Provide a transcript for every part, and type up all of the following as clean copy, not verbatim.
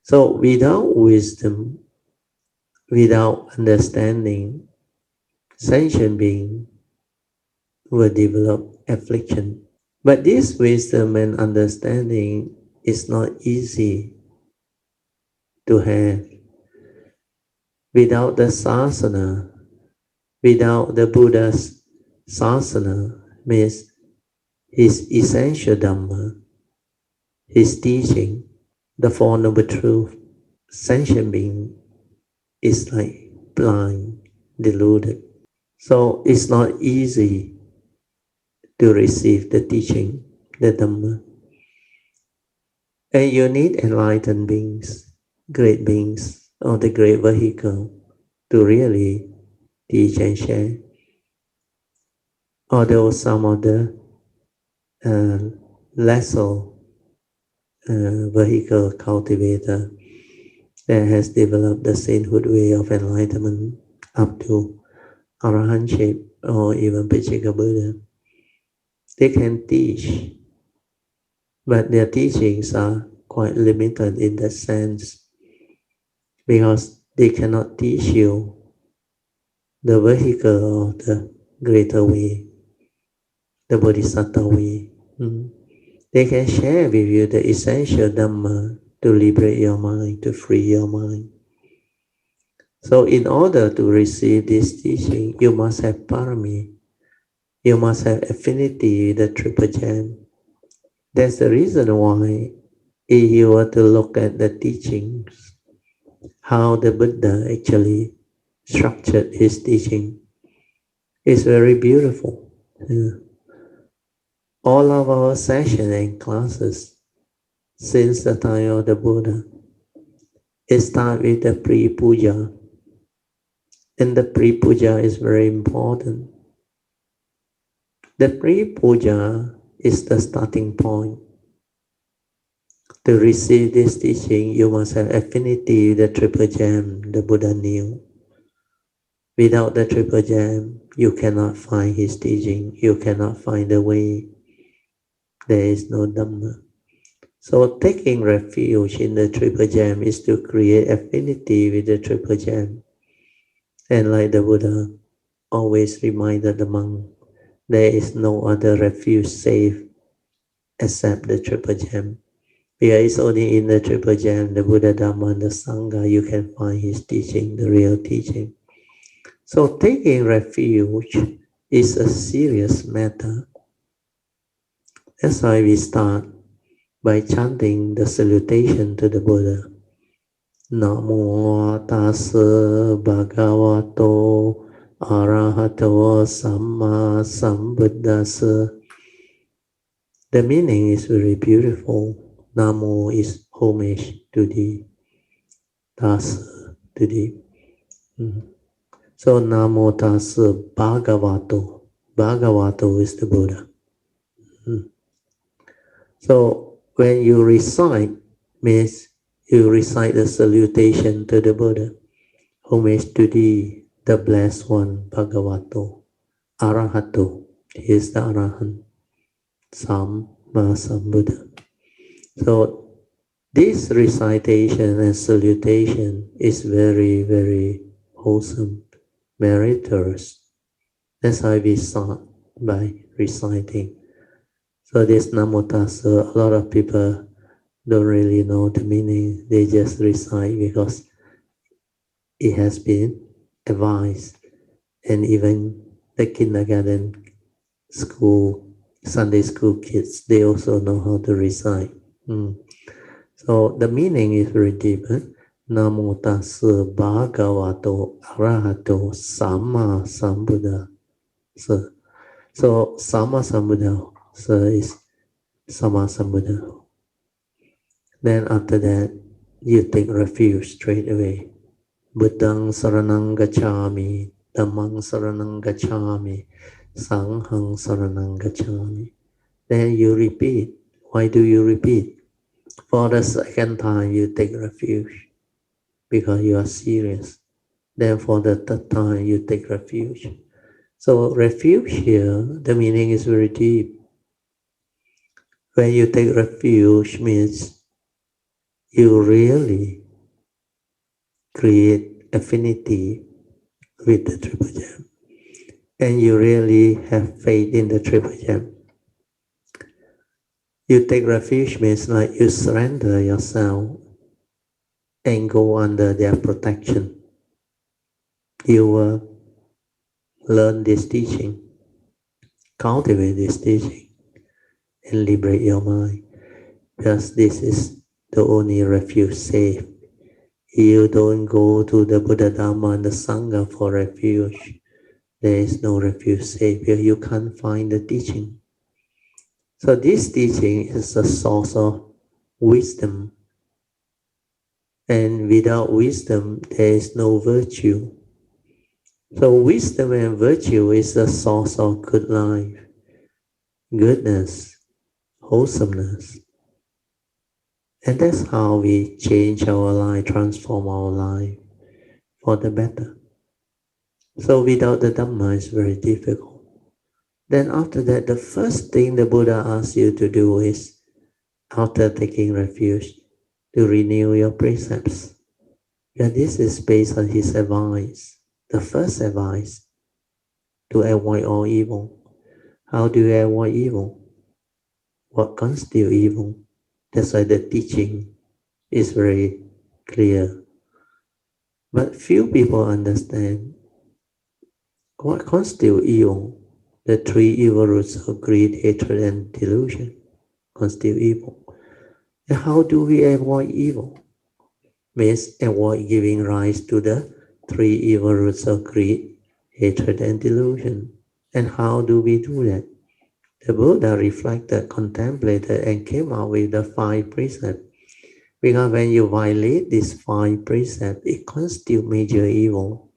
So without wisdom, without understanding, sentient being will develop affliction. But this wisdom and understanding is not easy to have. Without the sasana, without the Buddha's sasana, means his essential Dhamma, his teaching, the Four Noble Truths, sentient being is like blind, deluded. So it's not easy to receive the teaching, the Dhamma. And you need enlightened beings, great beings, or the great vehicle to really teach and share. Although some of the uh, lesser vehicle cultivator that has developed the sainthood way of enlightenment up to arahantship or even Pachika Buddha, they can teach, but their teachings are quite limited in that sense because they cannot teach you the vehicle of the greater way, the Bodhisattva way. They can share with you the essential Dhamma to liberate your mind, to free your mind. So in order to receive this teaching, you must have parami. You must have affinity with the triple gem. That's the reason why if you were to look at the teachings, how the Buddha actually structured his teaching, is very beautiful. Yeah. All of our sessions and classes since the time of the Buddha, it starts with the pre-puja. And the pre-puja is very important. The pre-puja is the starting point. To receive this teaching, you must have affinity with the triple gem the Buddha knew. Without the triple gem, you cannot find his teaching. You cannot find the way. There is no Dhamma. So taking refuge in the triple gem is to create affinity with the triple gem. And like the Buddha always reminded the monk, there is no other refuge safe except the triple gem. Because it's only in the triple gem, the Buddha, Dhamma, and the Sangha, you can find his teaching, the real teaching. So taking refuge is a serious matter. That's why we start by chanting the salutation to the Buddha. Namo tassa bhagavato arahato samma sambuddhassa. The meaning is very beautiful. Namo is homage to thee. Tassa to thee. So Namo tassa bhagavato. Bhagavato is the Buddha. So when you recite, means you recite the salutation to the Buddha. Homage to thee, the blessed one, Bhagavato. Arahato, he is the Arahant. Samma Sambuddha. So this recitation and salutation is very, very wholesome, meritorious. That's why we start by reciting. So this Namo Tassa, a lot of people don't really know the meaning. They just recite because it has been advised. And even the kindergarten school, Sunday school kids, they also know how to recite. So the meaning is very deep. Namo tassa bhagavato arahato samma sambuddha. So samma sambuddha is samma sambuddha. Then after that, you take refuge straight away. Buddhang saranang gacchami, dhammang saranang gacchami, sanghang saranang gacchami. Then you repeat. Why do you repeat? For the second time, you take refuge because you are serious. Then for the third time, you take refuge. So refuge here, the meaning is very deep. When you take refuge means you really create affinity with the Triple Gem, and you really have faith in the Triple Gem. You take refuge means like you surrender yourself and go under their protection. You will learn this teaching, cultivate this teaching, and liberate your mind, because this is the only refuge safe. You don't go to the Buddha, Dharma, and the Sangha for refuge. There is no refuge safe here. You can't find the teaching. So this teaching is a source of wisdom. And without wisdom, there is no virtue. So wisdom and virtue is the source of good life, goodness, wholesomeness. And that's how we change our life, transform our life for the better. So without the Dhamma, it's very difficult. Then after that, the first thing the Buddha asks you to do is, after taking refuge, to renew your precepts. Yeah, this is based on his advice. The first advice, to avoid all evil. How do you avoid evil? What constitutes evil? That's why the teaching is very clear. But few people understand what constitutes evil. The three evil roots of greed, hatred, and delusion constitute evil. And how do we avoid evil? Means avoid giving rise to the three evil roots of greed, hatred, and delusion. And how do we do that? The Buddha reflected, contemplated, and came out with the 5 precepts. Because when you violate these 5 precepts, it constitutes major evil.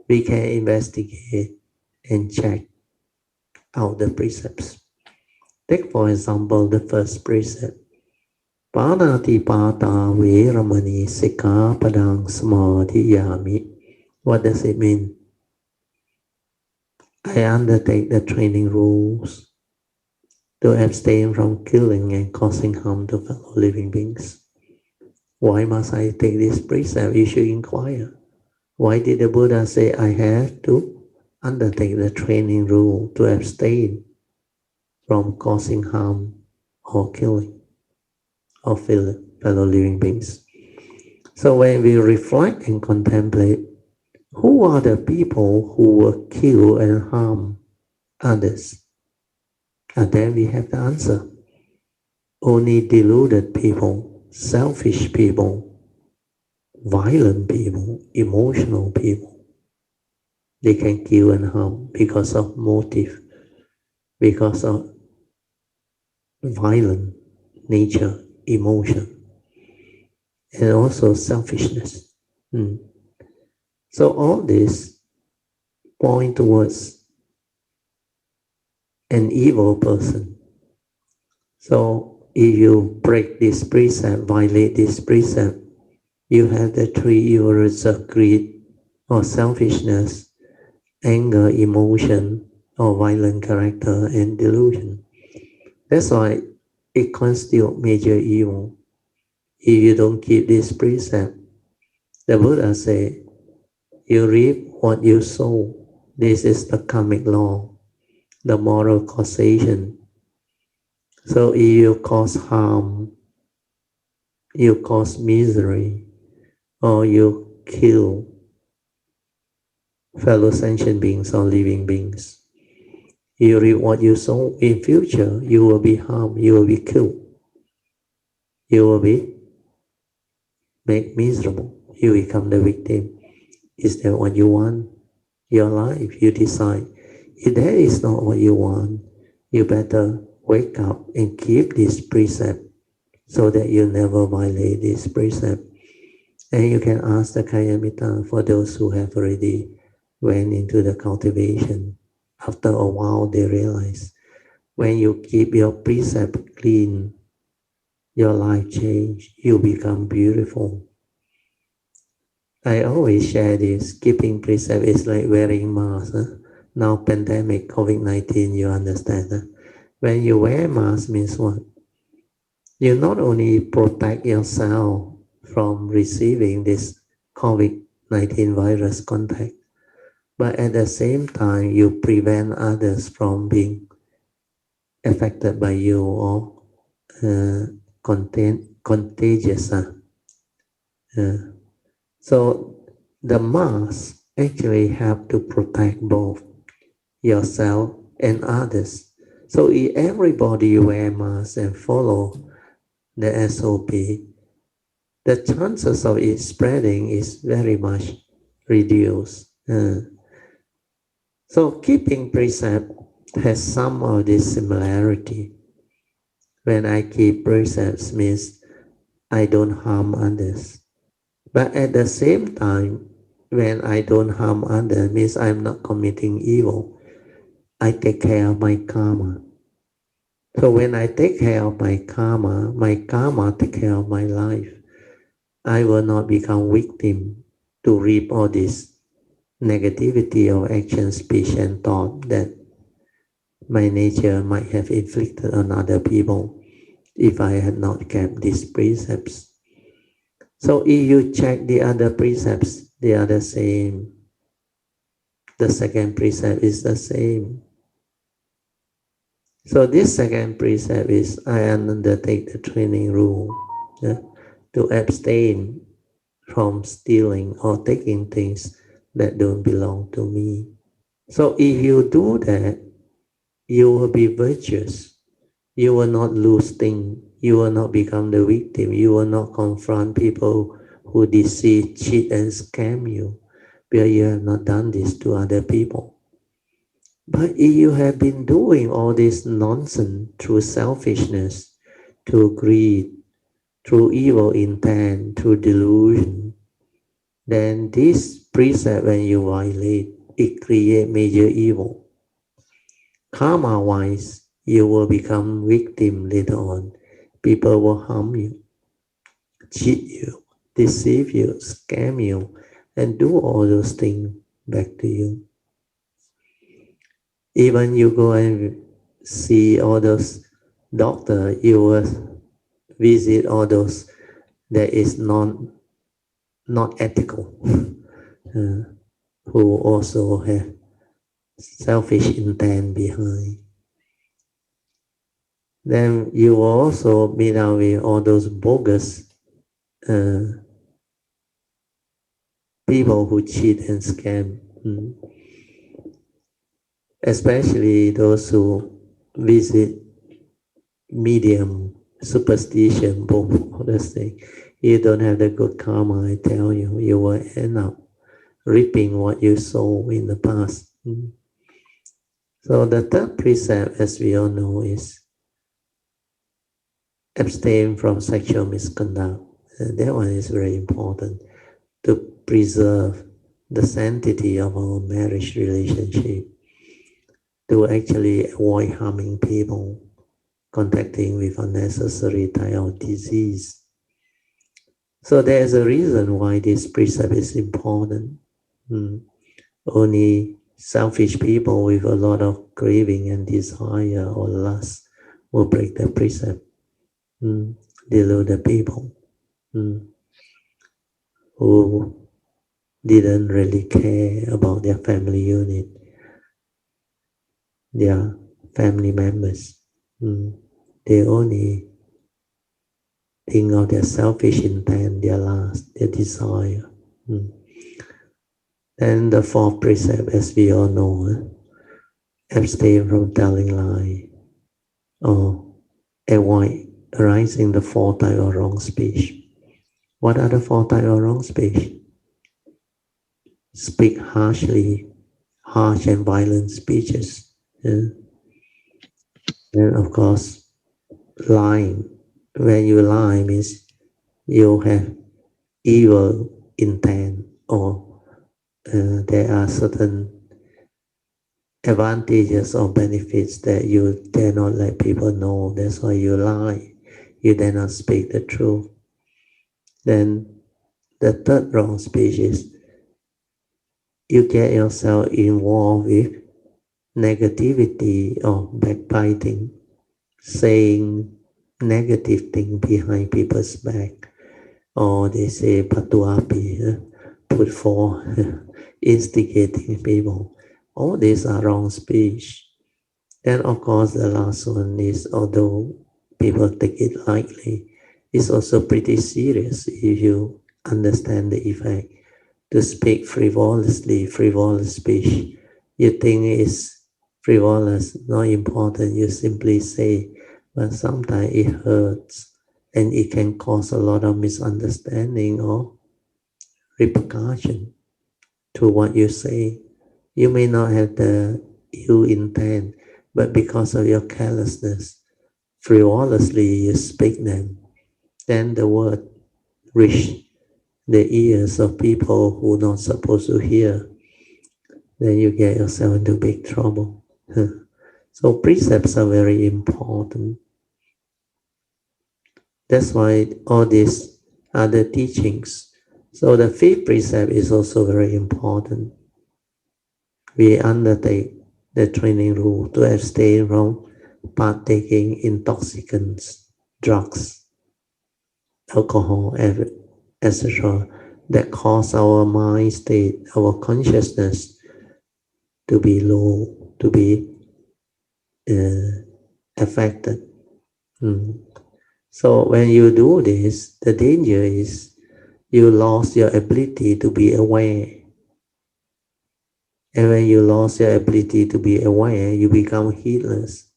We can investigate and check out the precepts. Take for example the first precept. Panati pata veramani sikkhapadang samadhiyami. What does it mean? I undertake the training rules to abstain from killing and causing harm to fellow living beings. Why must I take this precept? You should inquire. Why did the Buddha say I have to undertake the training rule to abstain from causing harm or killing of fellow living beings? So when we reflect and contemplate, who are the people who will kill and harm others? And then we have the answer. Only deluded people, selfish people, violent people, emotional people. They can kill and harm because of motive, because of violent nature, emotion, and also selfishness. So all this point towards an evil person. So if you break this precept, violate this precept, you have the 3 evil roots of greed or selfishness, anger, emotion, or violent character, and delusion. That's why it constitutes major evil. If you don't keep this precept, the Buddha said, you reap what you sow. This is the karmic law, the moral causation. So if you cause harm, you cause misery, or you kill fellow sentient beings or living beings, you reap what you sow. In future, you will be harmed, you will be killed, you will be made miserable, you become the victim. Is that what you want? Your life, you decide. If that is not what you want, you better wake up and keep this precept so that you never violate this precept. And you can ask the Kayamita for those who have already went into the cultivation. After a while, they realize when you keep your precept clean, your life change, you become beautiful. I always share this. Keeping precept is like wearing mask. Now pandemic, COVID-19, you understand. When you wear mask means what? You not only protect yourself from receiving this COVID-19 virus contact, but at the same time, you prevent others from being affected by you or contagious. So the mask actually help to protect both yourself and others. So if everybody wear masks and follow the SOP, the chances of it spreading is very much reduced. So keeping precept has some of this similarity. When I keep precepts means I don't harm others. But at the same time, when I don't harm others means I'm not committing evil. I take care of my karma. So when I take care of my karma take care of my life. I will not become victim to reap all this negativity of action, speech, and thought that my nature might have inflicted on other people if I had not kept these precepts. So if you check the other precepts, they are the same. The second precept is the same. So this second precept is I undertake the training rule to abstain from stealing or taking things that don't belong to me. So if you do that, you will be virtuous. You will not lose things. You will not become the victim. You will not confront people who deceive, cheat, and scam you, because you have not done this to other people. But if you have been doing all this nonsense through selfishness, through greed, through evil intent, through delusion, then this precept, when you violate, it creates major evil. Karma-wise, you will become victim later on. People will harm you, cheat you, deceive you, scam you, and do all those things back to you. Even you go and see all those doctors, you will visit all those that is not ethical, who also have selfish intent behind. Then you will also meet out with all those bogus uh, people who cheat and scam, especially those who visit medium, superstition, both of those things. You don't have the good karma, I tell you, you will end up reaping what you sow in the past. So the third precept, as we all know, is abstain from sexual misconduct. That one is very important to preserve the sanctity of our marriage relationship, to actually avoid harming people, contacting with unnecessary type of disease. So there is a reason why this precept is important. Only selfish people with a lot of craving and desire or lust will break the precept. Deluded people who didn't really care about their family unit, their family members. They only think of their selfish intent, their lust, their desire. And the fourth precept, as we all know, abstain from telling lie or avoid arising the four type of wrong speech. What are the four type of wrong speech? Speak harshly, harsh and violent speeches. And of course, lying. When you lie means you have evil intent, or there are certain advantages or benefits that you dare not let people know. That's why you lie. You dare not speak the truth. Then the third wrong speech is you get yourself involved with negativity or backbiting, saying negative thing behind people's back, or they say patuapi, put for instigating people. All these are wrong speech. Then of course the last one is, although people take it lightly, it's also pretty serious if you understand the effect. To speak frivolously, frivolous speech, you think is frivolous, not important, you simply say, but sometimes it hurts and it can cause a lot of misunderstanding or repercussion to what you say. You may not have the ill intent, but because of your carelessness, frivolously you speak them, then the word reach the ears of people who are not supposed to hear, then you get yourself into big trouble. So precepts are very important. That's why all these other teachings. So the fifth precept is also very important. We undertake the training rule to abstain from partaking intoxicants, drugs, alcohol, etc., that cause our mind state, our consciousness to be low, to be affected. So when you do this, the danger is you lost your ability to be aware. And when you lost your ability to be aware, you become heedless.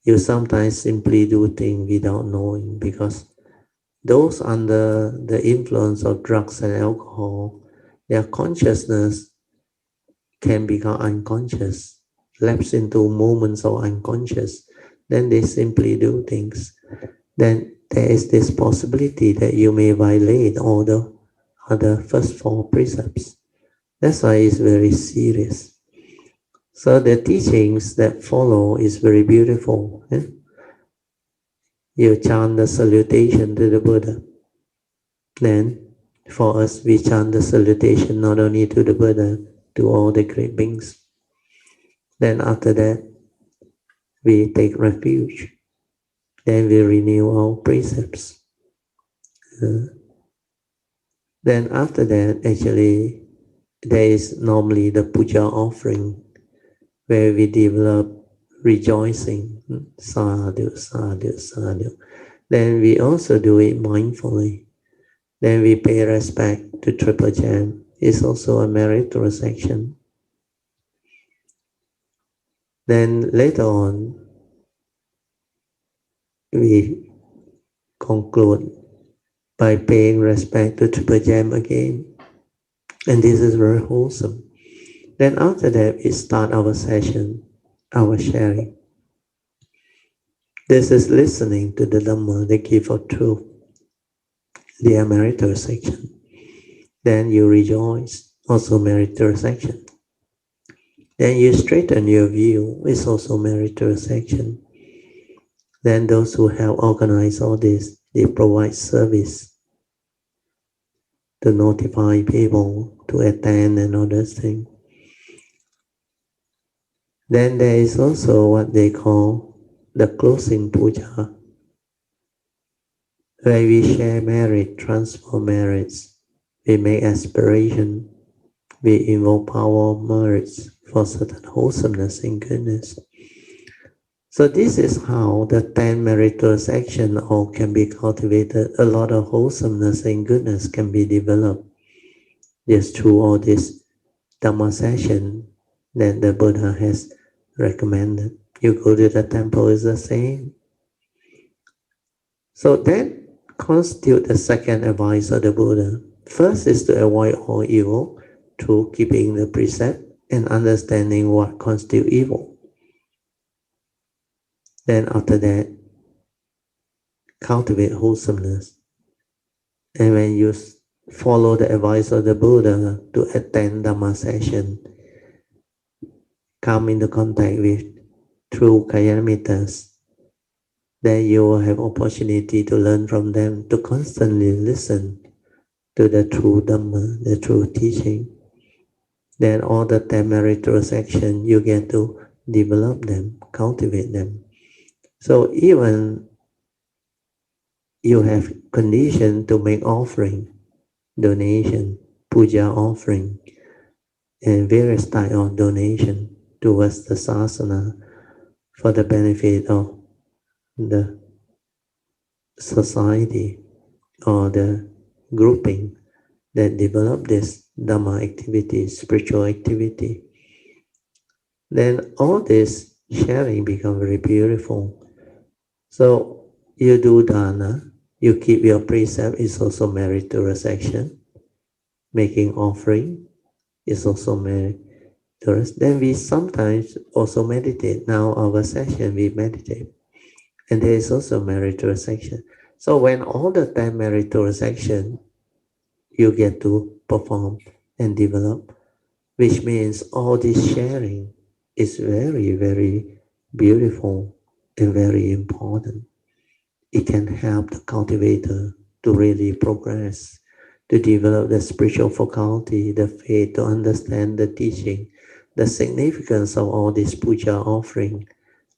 You sometimes simply do things without knowing, because those under the influence of drugs and alcohol, their consciousness can become unconscious, lapse into moments of unconscious. Then they simply do things. Then there is this possibility that you may violate all the other first four precepts. That's why it's very serious. So the teachings that follow is very beautiful. You chant the salutation to the Buddha. Then for us, we chant the salutation not only to the Buddha, to all the great beings. Then after that, we take refuge. Then we renew our precepts. Then after that, actually, there is normally the puja offering, where we develop rejoicing, sadhu, sadhu, sadhu. Then we also do it mindfully. Then we pay respect to Triple Gem. It's also a meritorious action. Then later on, we conclude by paying respect to Triple Gem again. And this is very wholesome. Then after that, we start our session, our sharing. This is listening to the Dhamma, the gift of truth, the meritorious action. Then you rejoice, also meritorious action. Then you straighten your view, it's also meritorious action. Then those who help organize all this, they provide service to notify people to attend and all those things. Then there is also what they call the closing puja, where we share merit, transfer merits, we make aspiration, we invoke power of merits for certain wholesomeness and goodness. So this is how the 10 meritorious action all can be cultivated. A lot of wholesomeness and goodness can be developed just through all this Dhamma session that the Buddha has recommended. You go to the temple, is the same. So that constitutes the second advice of the Buddha. First is to avoid all evil through keeping the precept and understanding what constitutes evil. Then after that, cultivate wholesomeness. And when you follow the advice of the Buddha to attend Dhamma session, come into contact with true Kalyanamittas, then you will have opportunity to learn from them, to constantly listen to the true Dhamma, the true teaching. Then all the 10 meritorious action, you get to develop them, cultivate them. So even you have condition to make offering, donation, puja offering, and various type of donation towards the sasana for the benefit of the society or the grouping that develop this Dhamma activity, spiritual activity, then all this sharing become very beautiful. So you do dana, you keep your precept is also meritorious action. Making offering is also meritorious. Then we sometimes also meditate. Now our session we meditate. And there is also meritorious action. So when all the time meritorious action you get to perform and develop, which means all this sharing is very, very beautiful and very important. It can help the cultivator to really progress, to develop the spiritual faculty, the faith, to understand the teaching, the significance of all this puja offering,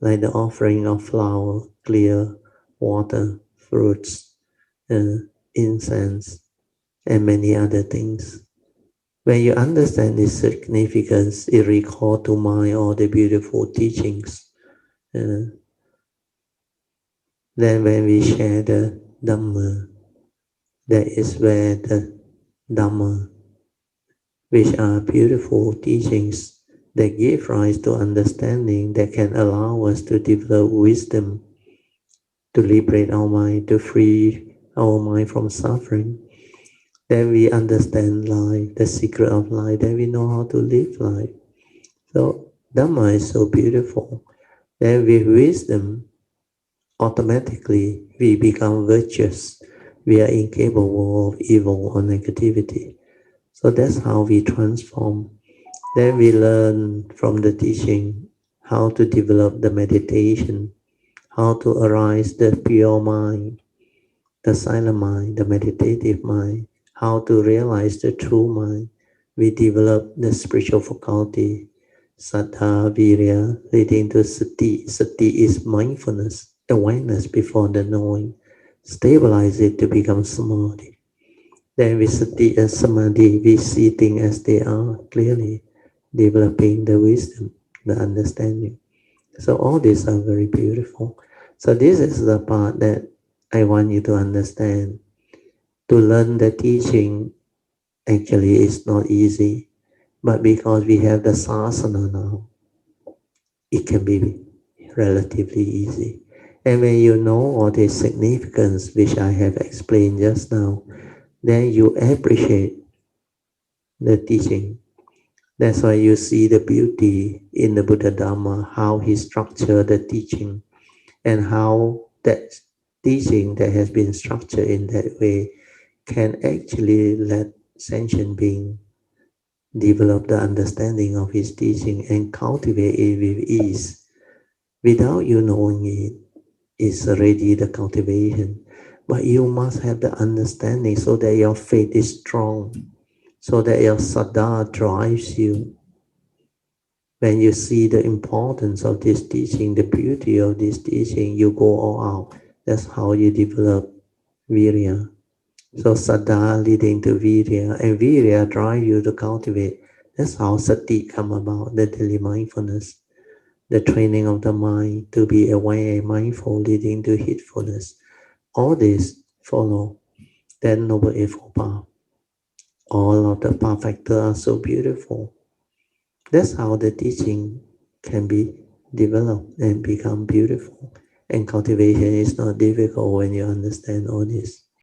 like the offering of flower, clear water, fruits, uh, incense, and many other things. When you understand this significance, it recall to mind all the beautiful teachings. Uh, then when we share the Dhamma, that is where the Dhamma, which are beautiful teachings that give rise to understanding that can allow us to develop wisdom, to liberate our mind, to free our mind from suffering. Then we understand life, the secret of life, then we know how to live life. So Dhamma is so beautiful. Then with wisdom, automatically we become virtuous. We are incapable of evil or negativity. So that's how we transform. Then we learn from the teaching how to develop the meditation, how to arise the pure mind, the silent mind, the meditative mind, how to realize the true mind. We develop the spiritual faculty, saddha, virya, leading to sati. Sati is mindfulness, awareness before the knowing. Stabilize it to become samadhi. Then with sati and samadhi, we see things as they are clearly, developing the wisdom, the understanding. So all these are very beautiful. So this is the part that I want you to understand. To learn the teaching actually is not easy, but because we have the sasana now, it can be relatively easy. And when you know all the significance which I have explained just now, then you appreciate the teaching. That's why you see the beauty in the Buddha Dharma, how he structured the teaching and how that teaching that has been structured in that way can actually let sentient being develop the understanding of his teaching and cultivate it with ease. Without you knowing it, it's already the cultivation. But you must have the understanding so that your faith is strong, so that your saddha drives you. When you see the importance of this teaching, the beauty of this teaching, you go all out. That's how you develop virya. So saddha leading to virya, and virya drive you to cultivate. That's how sati come about, the daily mindfulness, the training of the mind to be aware and mindful leading to heedfulness. All this follow that noble eightfold path. All of the path factors are so beautiful. That's how the teaching can be developed and become beautiful. And cultivation is not difficult when you understand all this.